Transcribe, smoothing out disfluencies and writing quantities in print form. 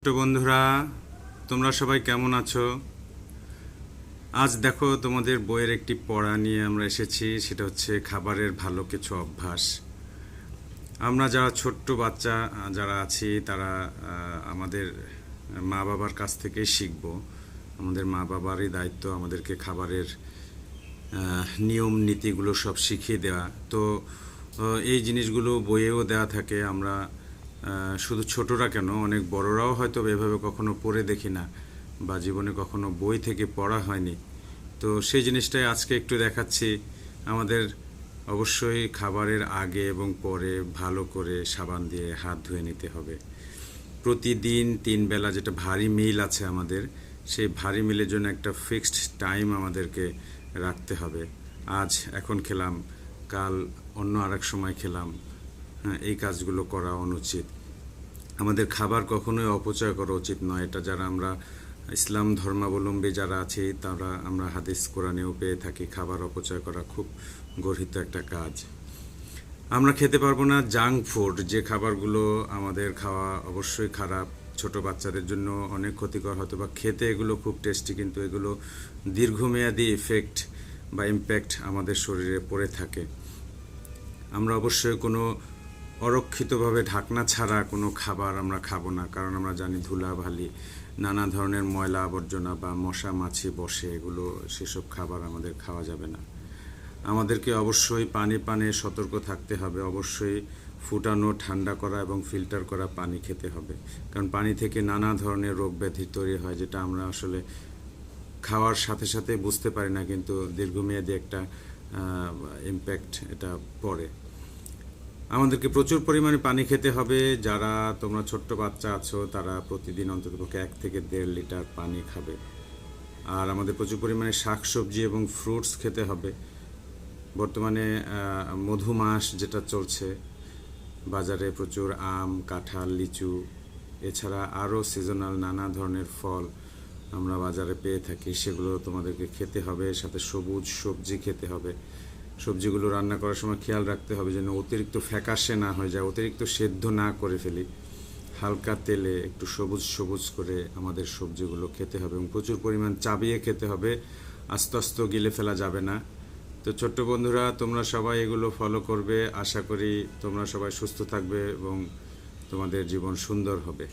ছোট বন্ধুরা, তোমরা সবাই কেমন আছো? আজ দেখো, তোমাদের বইয়ের একটি পড়া নিয়ে আমরা এসেছি। সেটা হচ্ছে খাবারের ভালো কিছু অভ্যাস। আমরা যারা ছোট্ট বাচ্চা যারা আছি তারা আমাদের মা বাবার কাছ থেকেই শিখব। আমাদের মা বাবারই দায়িত্ব আমাদেরকে খাবারের নিয়ম নীতিগুলো সব শিখিয়ে দেওয়া। তো এই জিনিসগুলো বইয়েও দেওয়া থাকে। আমরা শুধু ছোটরা কেন, অনেক বড়রাও হয়তো এভাবে কখনো পড়ে দেখি না, বা জীবনে কখনো বই থেকে পড়া হয়নি। তো সেই জিনিসটাই আজকে একটু দেখাচ্ছি। আমাদের অবশ্যই খাবারের আগে এবং পরে ভালো করে সাবান দিয়ে হাত ধুয়ে নিতে হবে। প্রতিদিন 3 বেলা যেটা ভারী মিল আছে আমাদের, সেই ভারী মিলের জন্য একটা ফিক্সড টাইম আমাদেরকে রাখতে হবে। আজ এখন খেলাম, কাল অন্য আরেক সময় খেলাম। হ্যাঁ, এই কাজগুলো করা অনুচিত। আমাদের খাবার কখনোই অপচয় করা উচিত নয়। এটা যারা আমরা ইসলাম ধর্মাবলম্বী যারা আছি তারা আমরা হাদিস কোরআনেও পেয়ে থাকি, খাবার অপচয় করা খুব গর্হিত একটা কাজ। আমরা খেতে পারবো না জাঙ্ক ফুড, যে খাবারগুলো আমাদের খাওয়া অবশ্যই খারাপ, ছোট বাচ্চাদের জন্য অনেক ক্ষতিকর। হয়তো বা খেতে এগুলো খুব টেস্টি, কিন্তু এগুলো দীর্ঘমেয়াদী ইফেক্ট বা ইম্প্যাক্ট আমাদের শরীরে পড়ে থাকে। আমরা অবশ্যই কোনো অরক্ষিতভাবে ঢাকনা ছাড়া কোনো খাবার আমরা খাবো না, কারণ আমরা জানি ধুলাবালি, নানা ধরনের ময়লা আবর্জনা বা মশা মাছি বসে, এগুলো সেসব খাবার আমাদের খাওয়া যাবে না। আমাদেরকে অবশ্যই পানে সতর্ক থাকতে হবে। অবশ্যই ফুটানো, ঠান্ডা করা এবং ফিল্টার করা পানি খেতে হবে, কারণ পানি থেকে নানা ধরনের রোগ ব্যাধি তৈরি হয়, যেটা আমরা আসলে খাওয়ার সাথে সাথে বুঝতে পারি না, কিন্তু দীর্ঘমেয়াদী একটা ইম্প্যাক্ট এটা পড়ে। আমাদেরকে প্রচুর পরিমাণে পানি খেতে হবে। যারা তোমরা ছোট্ট বাচ্চা আছো তারা প্রতিদিন অন্ততপক্ষে 1 থেকে 1.5 লিটার পানি খাবে। আর আমাদের প্রচুর পরিমাণে শাকসবজি এবং ফ্রুটস খেতে হবে। বর্তমানে মধুমাস যেটা চলছে বাজারে, প্রচুর আম, কাঁঠাল, লিচু, এছাড়া আরও সিজনাল নানা ধরনের ফল আমরা বাজারে পেয়ে থাকি, সেগুলো তোমাদেরকে খেতে হবে। সাথে সবুজ সবজি খেতে হবে। সবজিগুলো রান্না করার সময় খেয়াল রাখতে হবে যেন অতিরিক্ত ফ্যাকাশে না হয়ে যায়, অতিরিক্ত সেদ্ধ না করে ফেলি। হালকা তেলে একটু সবুজ সবুজ করে আমাদের সবজিগুলো খেতে হবে, এবং প্রচুর পরিমাণ চাবিয়ে খেতে হবে। আস্তে আস্তে গিলে ফেলা যাবে না। তো ছোট্ট বন্ধুরা, তোমরা সবাই এগুলো ফলো করবে। আশা করি তোমরা সবাই সুস্থ থাকবে এবং তোমাদের জীবন সুন্দর হবে।